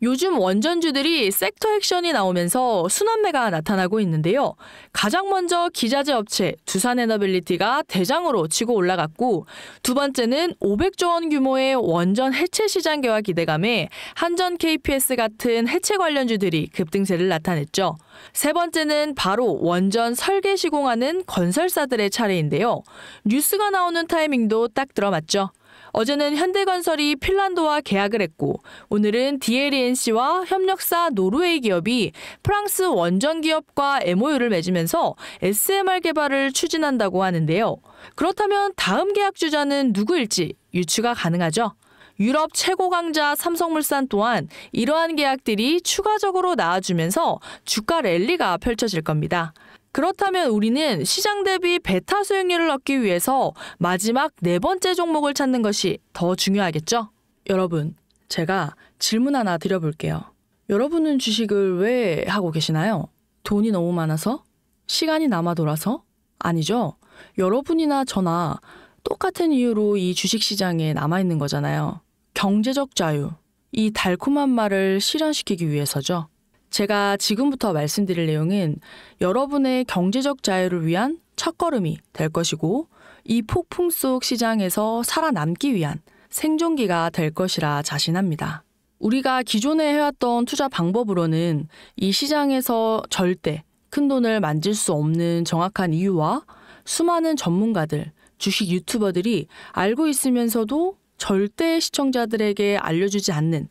요즘 원전주들이 섹터 액션이 나오면서 순환매가 나타나고 있는데요. 가장 먼저 기자재 업체 두산에너빌리티가 대장으로 치고 올라갔고, 두 번째는 500조 원 규모의 원전 해체 시장계와 기대감에 한전 KPS 같은 해체 관련주들이 급등세를 나타냈죠. 세 번째는 바로 원전 설계 시공하는 건설사들의 차례인데요. 뉴스가 나오는 타이밍도 딱 들어맞죠. 어제는 현대건설이 핀란드와 계약을 했고, 오늘은 DLENC와 협력사 노르웨이 기업이 프랑스 원전 기업과 MOU를 맺으면서 SMR 개발을 추진한다고 하는데요. 그렇다면 다음 계약 주자는 누구일지 유추가 가능하죠. 유럽 최고 강자 삼성물산 또한 이러한 계약들이 추가적으로 나와주면서 주가 랠리가 펼쳐질 겁니다. 그렇다면 우리는 시장 대비 베타 수익률을 얻기 위해서 마지막 네 번째 종목을 찾는 것이 더 중요하겠죠? 여러분, 제가 질문 하나 드려볼게요. 여러분은 주식을 왜 하고 계시나요? 돈이 너무 많아서? 시간이 남아 돌아서? 아니죠. 여러분이나 저나 똑같은 이유로 이 주식시장에 남아있는 거잖아요. 경제적 자유, 이 달콤한 말을 실현시키기 위해서죠. 제가 지금부터 말씀드릴 내용은 여러분의 경제적 자유를 위한 첫걸음이 될 것이고, 이 폭풍 속 시장에서 살아남기 위한 생존기가 될 것이라 자신합니다. 우리가 기존에 해왔던 투자 방법으로는 이 시장에서 절대 큰 돈을 만질 수 없는 정확한 이유와 수많은 전문가들, 주식 유튜버들이 알고 있으면서도 절대 시청자들에게 알려주지 않는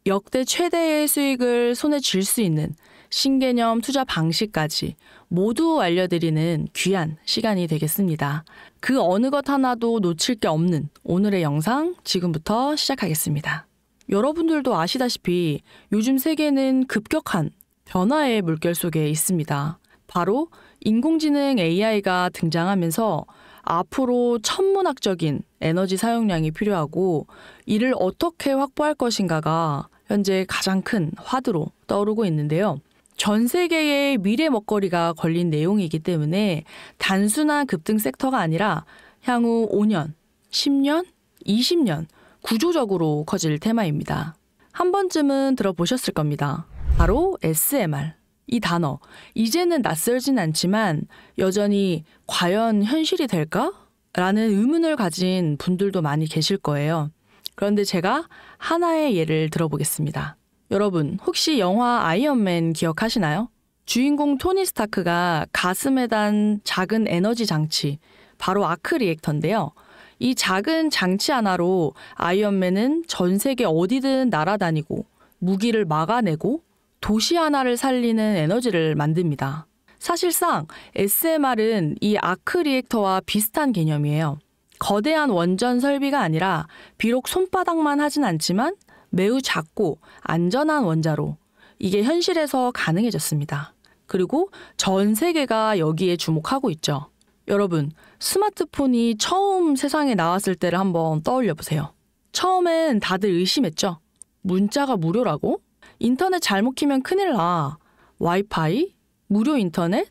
역대 최대의 수익을 손에 쥘 수 있는 신개념 투자 방식까지 모두 알려드리는 귀한 시간이 되겠습니다. 그 어느 것 하나도 놓칠 게 없는 오늘의 영상 지금부터 시작하겠습니다. 여러분들도 아시다시피 요즘 세계는 급격한 변화의 물결 속에 있습니다. 바로 인공지능 AI가 등장하면서 앞으로 천문학적인 에너지 사용량이 필요하고, 이를 어떻게 확보할 것인가가 현재 가장 큰 화두로 떠오르고 있는데요. 전 세계의 미래 먹거리가 걸린 내용이기 때문에 단순한 급등 섹터가 아니라 향후 5년, 10년, 20년 구조적으로 커질 테마입니다. 한 번쯤은 들어보셨을 겁니다. 바로 SMR. 이 단어, 이제는 낯설진 않지만 여전히 과연 현실이 될까? 라는 의문을 가진 분들도 많이 계실 거예요. 그런데 제가 하나의 예를 들어보겠습니다. 여러분, 혹시 영화 아이언맨 기억하시나요? 주인공 토니 스타크가 가슴에 단 작은 에너지 장치, 바로 아크 리액터인데요. 이 작은 장치 하나로 아이언맨은 전 세계 어디든 날아다니고 무기를 막아내고 도시 하나를 살리는 에너지를 만듭니다. 사실상 SMR은 이 아크 리액터와 비슷한 개념이에요. 거대한 원전 설비가 아니라 비록 손바닥만 하진 않지만 매우 작고 안전한 원자로, 이게 현실에서 가능해졌습니다. 그리고 전 세계가 여기에 주목하고 있죠. 여러분, 스마트폰이 처음 세상에 나왔을 때를 한번 떠올려 보세요. 처음엔 다들 의심했죠. 문자가 무료라고? 인터넷 잘못 키면 큰일 나. 와이파이? 무료 인터넷?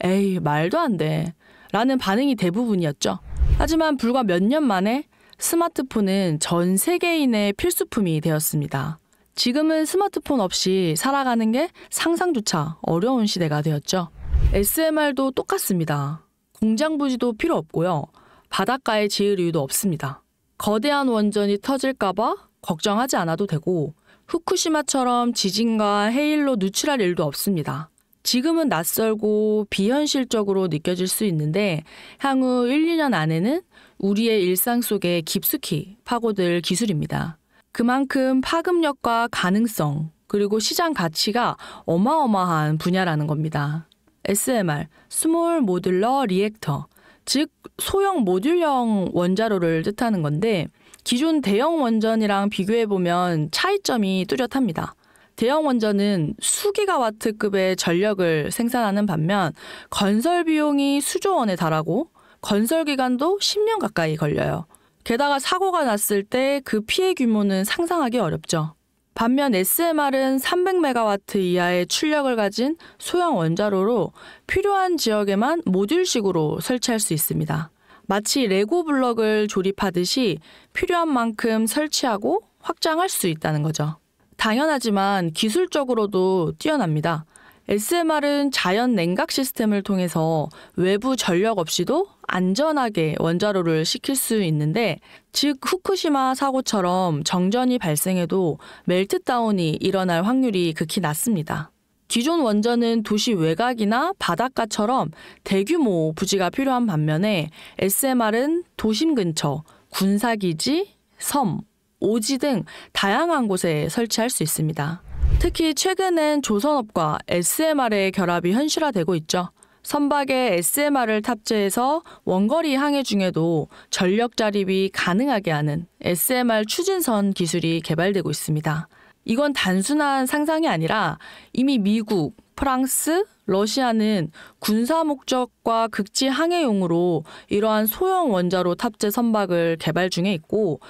에이, 말도 안 돼. 라는 반응이 대부분이었죠. 하지만 불과 몇 년 만에 스마트폰은 전 세계인의 필수품이 되었습니다. 지금은 스마트폰 없이 살아가는 게 상상조차 어려운 시대가 되었죠. SMR도 똑같습니다. 공장 부지도 필요 없고요. 바닷가에 지을 이유도 없습니다. 거대한 원전이 터질까봐 걱정하지 않아도 되고, 후쿠시마처럼 지진과 해일로 누출할 일도 없습니다. 지금은 낯설고 비현실적으로 느껴질 수 있는데 향후 1, 2년 안에는 우리의 일상 속에 깊숙이 파고들 기술입니다. 그만큼 파급력과 가능성, 그리고 시장 가치가 어마어마한 분야라는 겁니다. SMR, 스몰 모듈러 리액터, 즉 소형 모듈형 원자로를 뜻하는 건데, 기존 대형 원전이랑 비교해보면 차이점이 뚜렷합니다. 대형 원전은 수기가와트급의 전력을 생산하는 반면 건설 비용이 수조 원에 달하고 건설 기간도 10년 가까이 걸려요. 게다가 사고가 났을 때 그 피해 규모는 상상하기 어렵죠. 반면 SMR은 300메가와트 이하의 출력을 가진 소형 원자로로 필요한 지역에만 모듈식으로 설치할 수 있습니다. 마치 레고 블럭을 조립하듯이 필요한 만큼 설치하고 확장할 수 있다는 거죠. 당연하지만 기술적으로도 뛰어납니다. SMR은 자연 냉각 시스템을 통해서 외부 전력 없이도 안전하게 원자로를 식힐 수 있는데, 즉 후쿠시마 사고처럼 정전이 발생해도 멜트다운이 일어날 확률이 극히 낮습니다. 기존 원전은 도시 외곽이나 바닷가처럼 대규모 부지가 필요한 반면에 SMR은 도심 근처, 군사기지, 섬, 오지 등 다양한 곳에 설치할 수 있습니다. 특히 최근엔 조선업과 SMR의 결합이 현실화되고 있죠. 선박에 SMR을 탑재해서 원거리 항해 중에도 전력 자립이 가능하게 하는 SMR 추진선 기술이 개발되고 있습니다. 이건 단순한 상상이 아니라 이미 미국, 프랑스, 러시아는 군사 목적과 극지 항해용으로 이러한 소형 원자로 탑재 선박을 개발 중에 있고,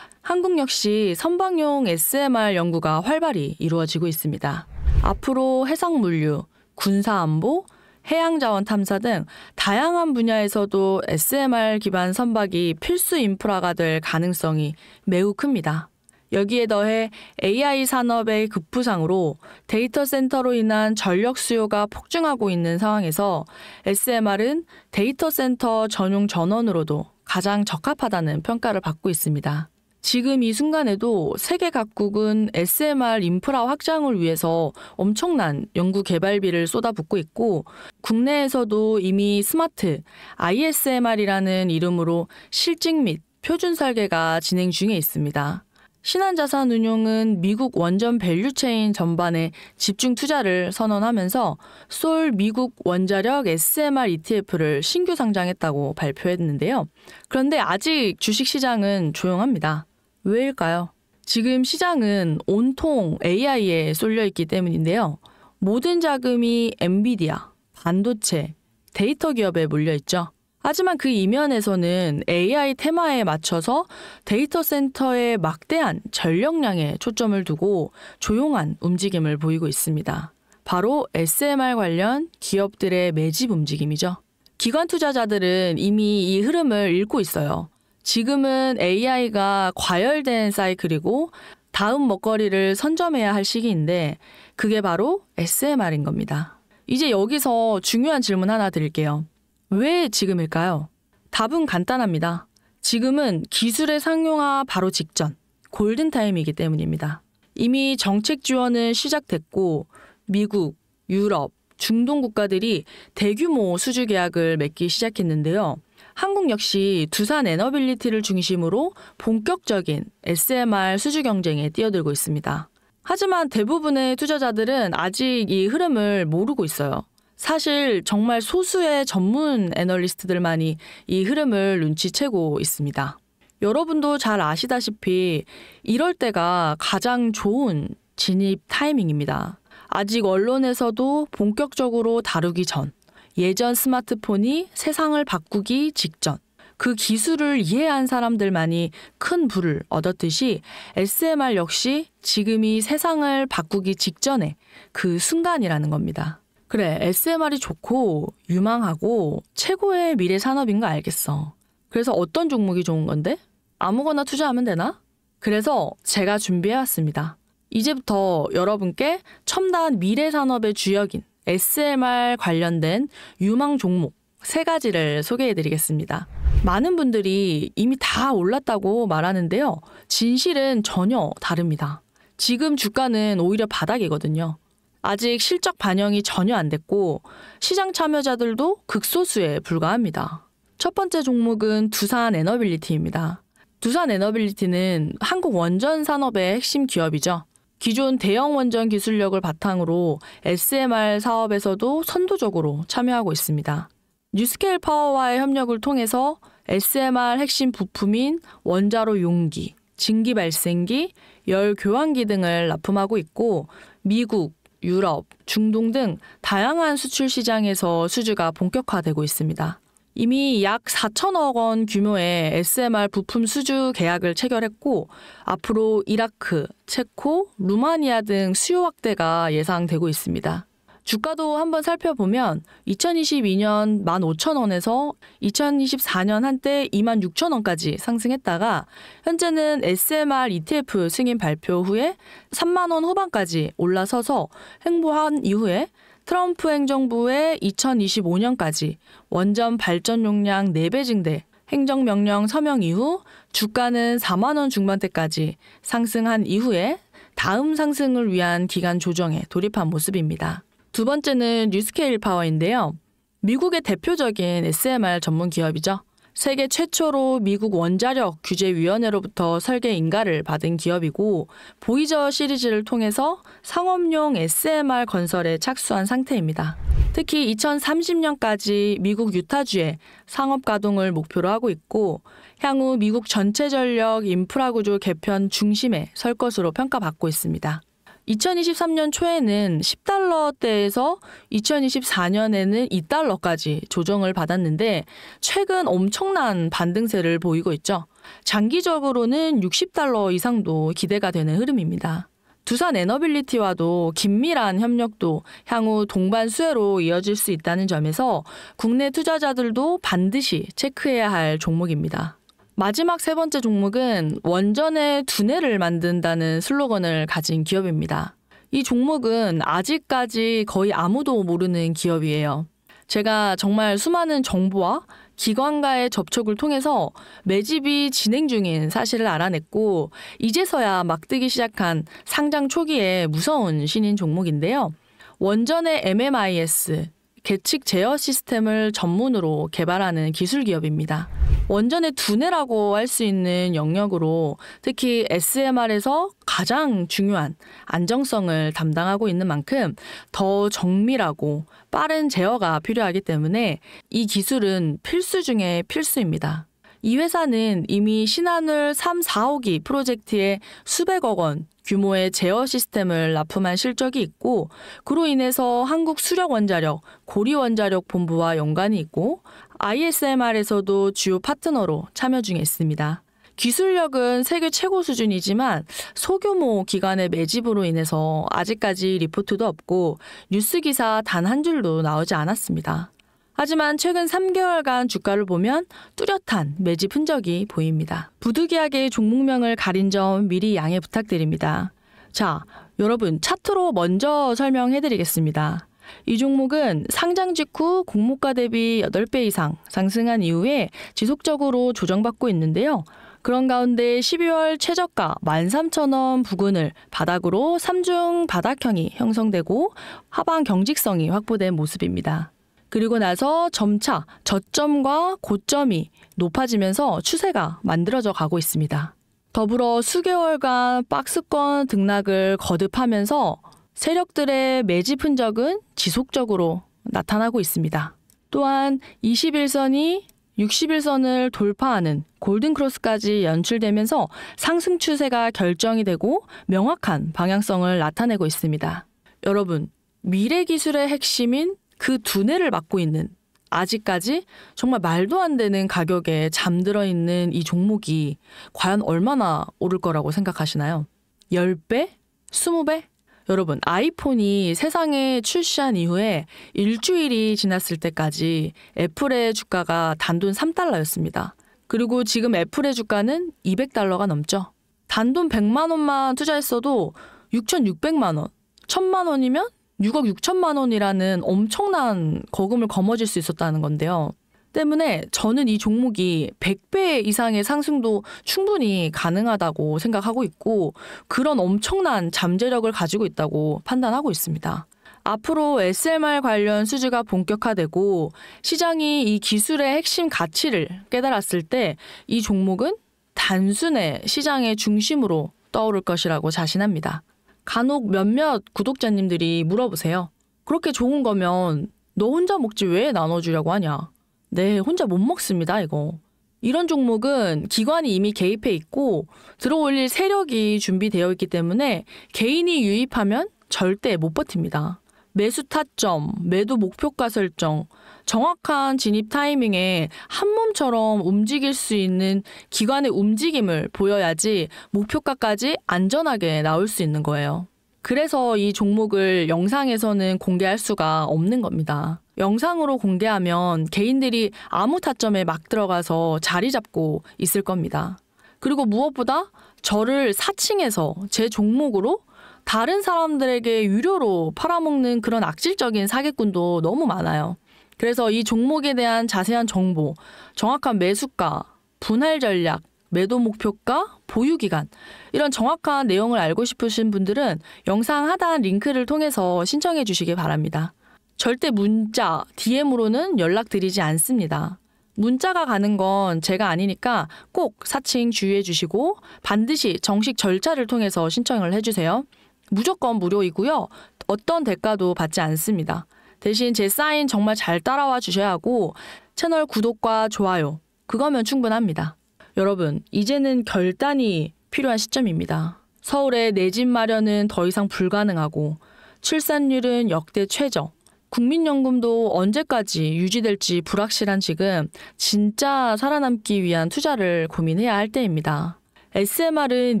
한국 역시 선박용 SMR 연구가 활발히 이루어지고 있습니다. 앞으로 해상물류, 군사안보, 해양자원 탐사 등 다양한 분야에서도 SMR 기반 선박이 필수 인프라가 될 가능성이 매우 큽니다. 여기에 더해 AI 산업의 급부상으로 데이터 센터로 인한 전력 수요가 폭증하고 있는 상황에서 SMR은 데이터 센터 전용 전원으로도 가장 적합하다는 평가를 받고 있습니다. 지금 이 순간에도 세계 각국은 SMR 인프라 확장을 위해서 엄청난 연구 개발비를 쏟아붓고 있고, 국내에서도 이미 스마트 ISMR이라는 이름으로 실증 및 표준 설계가 진행 중에 있습니다. 신한자산운용은 미국 원전 밸류체인 전반에 집중 투자를 선언하면서 솔 미국 원자력 SMR ETF를 신규 상장했다고 발표했는데요. 그런데 아직 주식시장은 조용합니다. 왜일까요? 지금 시장은 온통 AI에 쏠려 있기 때문인데요. 모든 자금이 엔비디아, 반도체, 데이터 기업에 몰려 있죠. 하지만 그 이면에서는 AI 테마에 맞춰서 데이터 센터의 막대한 전력량에 초점을 두고 조용한 움직임을 보이고 있습니다. 바로 SMR 관련 기업들의 매집 움직임이죠. 기관 투자자들은 이미 이 흐름을 읽고 있어요. 지금은 AI가 과열된 사이클이고 다음 먹거리를 선점해야 할 시기인데, 그게 바로 SMR인 겁니다. 이제 여기서 중요한 질문 하나 드릴게요. 왜 지금일까요? 답은 간단합니다. 지금은 기술의 상용화 바로 직전, 골든타임이기 때문입니다. 이미 정책 지원은 시작됐고 미국, 유럽, 중동 국가들이 대규모 수주 계약을 맺기 시작했는데요. 한국 역시 두산 에너빌리티를 중심으로 본격적인 SMR 수주 경쟁에 뛰어들고 있습니다. 하지만 대부분의 투자자들은 아직 이 흐름을 모르고 있어요. 사실 정말 소수의 전문 애널리스트들만이 이 흐름을 눈치채고 있습니다. 여러분도 잘 아시다시피 이럴 때가 가장 좋은 진입 타이밍입니다. 아직 언론에서도 본격적으로 다루기 전, 예전 스마트폰이 세상을 바꾸기 직전, 그 기술을 이해한 사람들만이 큰 부를 얻었듯이 SMR 역시 지금이 세상을 바꾸기 직전에 그 순간이라는 겁니다. 그래, SMR이 좋고 유망하고 최고의 미래 산업인 거 알겠어. 그래서 어떤 종목이 좋은 건데? 아무거나 투자하면 되나? 그래서 제가 준비해왔습니다. 이제부터 여러분께 첨단 미래 산업의 주역인 SMR 관련된 유망 종목 3가지를 소개해드리겠습니다. 많은 분들이 이미 다 올랐다고 말하는데요. 진실은 전혀 다릅니다. 지금 주가는 오히려 바닥이거든요. 아직 실적 반영이 전혀 안 됐고 시장 참여자들도 극소수에 불과합니다. 첫 번째 종목은 두산 에너빌리티입니다. 두산 에너빌리티는 한국 원전 산업의 핵심 기업이죠. 기존 대형 원전 기술력을 바탕으로 SMR 사업에서도 선도적으로 참여하고 있습니다. 뉴스케일 파워와의 협력을 통해서 SMR 핵심 부품인 원자로 용기, 증기 발생기, 열 교환기 등을 납품하고 있고 미국, 유럽, 중동 등 다양한 수출 시장에서 수주가 본격화되고 있습니다. 이미 약 4천억 원 규모의 SMR 부품 수주 계약을 체결했고 앞으로 이라크, 체코, 루마니아 등 수요 확대가 예상되고 있습니다. 주가도 한번 살펴보면 2022년 15,000원에서 2024년 한때 26,000원까지 상승했다가 현재는 SMR ETF 승인 발표 후에 3만 원 후반까지 올라서서 횡보한 이후에 트럼프 행정부의 2025년까지 원전 발전 용량 4배 증대 행정명령 서명 이후 주가는 4만 원 중반대까지 상승한 이후에 다음 상승을 위한 기간 조정에 돌입한 모습입니다. 두 번째는 뉴스케일 파워인데요. 미국의 대표적인 SMR 전문 기업이죠. 세계 최초로 미국 원자력 규제위원회로부터 설계 인가를 받은 기업이고 보이저 시리즈를 통해서 상업용 SMR 건설에 착수한 상태입니다. 특히 2030년까지 미국 유타주에 상업 가동을 목표로 하고 있고 향후 미국 전체 전력 인프라 구조 개편 중심에 설 것으로 평가받고 있습니다. 2023년 초에는 10달러대에서 2024년에는 2달러까지 조정을 받았는데 최근 엄청난 반등세를 보이고 있죠. 장기적으로는 60달러 이상도 기대가 되는 흐름입니다. 두산 에너빌리티와도 긴밀한 협력도 향후 동반 수혜로 이어질 수 있다는 점에서 국내 투자자들도 반드시 체크해야 할 종목입니다. 마지막 세 번째 종목은 원전의 두뇌를 만든다는 슬로건을 가진 기업입니다. 이 종목은 아직까지 거의 아무도 모르는 기업이에요. 제가 정말 수많은 정보와 기관과의 접촉을 통해서 매집이 진행 중인 사실을 알아냈고 이제서야 막 뜨기 시작한 상장 초기에 무서운 신인 종목인데요. 원전의 MMIS, 계측 제어 시스템을 전문으로 개발하는 기술 기업입니다. 원전의 두뇌라고 할 수 있는 영역으로 특히 SMR에서 가장 중요한 안정성을 담당하고 있는 만큼 더 정밀하고 빠른 제어가 필요하기 때문에 이 기술은 필수 중에 필수입니다. 이 회사는 이미 신한울 3, 4호기 프로젝트에 수백억 원 규모의 제어 시스템을 납품한 실적이 있고 그로 인해서 한국수력원자력, 고리원자력 본부와 연관이 있고 ISMR에서도 주요 파트너로 참여 중에 있습니다. 기술력은 세계 최고 수준이지만 소규모 기관의 매집으로 인해서 아직까지 리포트도 없고 뉴스 기사 단 한 줄도 나오지 않았습니다. 하지만 최근 3개월간 주가를 보면 뚜렷한 매집 흔적이 보입니다. 부득이하게 종목명을 가린 점 미리 양해 부탁드립니다. 자, 여러분 차트로 먼저 설명해드리겠습니다. 이 종목은 상장 직후 공모가 대비 8배 이상 상승한 이후에 지속적으로 조정받고 있는데요. 그런 가운데 12월 최저가 13,000원 부근을 바닥으로 3중 바닥형이 형성되고 하방 경직성이 확보된 모습입니다. 그리고 나서 점차 저점과 고점이 높아지면서 추세가 만들어져 가고 있습니다. 더불어 수개월간 박스권 등락을 거듭하면서 세력들의 매집 흔적은 지속적으로 나타나고 있습니다. 또한 21선이 60일선을 돌파하는 골든크로스까지 연출되면서 상승 추세가 결정이 되고 명확한 방향성을 나타내고 있습니다. 여러분, 미래 기술의 핵심인 그 두뇌를 맡고 있는 아직까지 정말 말도 안 되는 가격에 잠들어 있는 이 종목이 과연 얼마나 오를 거라고 생각하시나요? 10배? 20배? 여러분, 아이폰이 세상에 출시한 이후에 일주일이 지났을 때까지 애플의 주가가 단돈 3달러였습니다. 그리고 지금 애플의 주가는 200달러가 넘죠. 단돈 100만 원만 투자했어도 6,600만 원, 1,000만 원이면 6억 6천만 원이라는 엄청난 거금을 거머쥘 수 있었다는 건데요. 때문에 저는 이 종목이 100배 이상의 상승도 충분히 가능하다고 생각하고 있고 그런 엄청난 잠재력을 가지고 있다고 판단하고 있습니다. 앞으로 SMR 관련 수주가 본격화되고 시장이 이 기술의 핵심 가치를 깨달았을 때 이 종목은 단순의 시장의 중심으로 떠오를 것이라고 자신합니다. 간혹 몇몇 구독자님들이 물어보세요. 그렇게 좋은 거면 너 혼자 먹지 왜 나눠주려고 하냐. 네, 혼자 못 먹습니다, 이거. 이런 종목은 기관이 이미 개입해 있고 들어올릴 세력이 준비되어 있기 때문에 개인이 유입하면 절대 못 버팁니다. 매수 타점, 매도 목표가 설정, 정확한 진입 타이밍에 한 몸처럼 움직일 수 있는 기관의 움직임을 보여야지 목표가까지 안전하게 나올 수 있는 거예요. 그래서 이 종목을 영상에서는 공개할 수가 없는 겁니다. 영상으로 공개하면 개인들이 아무 타점에 막 들어가서 자리 잡고 있을 겁니다. 그리고 무엇보다 저를 사칭해서 제 종목으로 다른 사람들에게 유료로 팔아먹는 그런 악질적인 사기꾼도 너무 많아요. 그래서 이 종목에 대한 자세한 정보, 정확한 매수가, 분할 전략, 매도 목표가, 보유 기간 이런 정확한 내용을 알고 싶으신 분들은 영상 하단 링크를 통해서 신청해 주시기 바랍니다. 절대 문자, DM으로는 연락드리지 않습니다. 문자가 가는 건 제가 아니니까 꼭 사칭 주의해 주시고 반드시 정식 절차를 통해서 신청을 해주세요. 무조건 무료이고요. 어떤 대가도 받지 않습니다. 대신 제 사인 정말 잘 따라와 주셔야 하고 채널 구독과 좋아요, 그거면 충분합니다. 여러분, 이제는 결단이 필요한 시점입니다. 서울의 내 집 마련은 더 이상 불가능하고 출산율은 역대 최저, 국민연금도 언제까지 유지될지 불확실한 지금 진짜 살아남기 위한 투자를 고민해야 할 때입니다. SMR은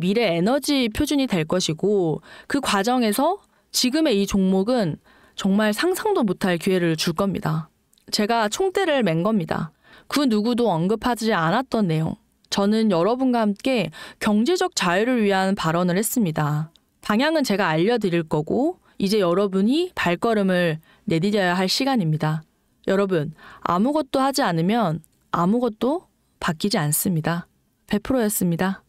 미래 에너지 표준이 될 것이고 그 과정에서 지금의 이 종목은 정말 상상도 못할 기회를 줄 겁니다. 제가 총대를 맨 겁니다. 그 누구도 언급하지 않았던 내용. 저는 여러분과 함께 경제적 자유를 위한 발언을 했습니다. 방향은 제가 알려드릴 거고 이제 여러분이 발걸음을 내디뎌야 할 시간입니다. 여러분, 아무것도 하지 않으면 아무것도 바뀌지 않습니다. 100%였습니다.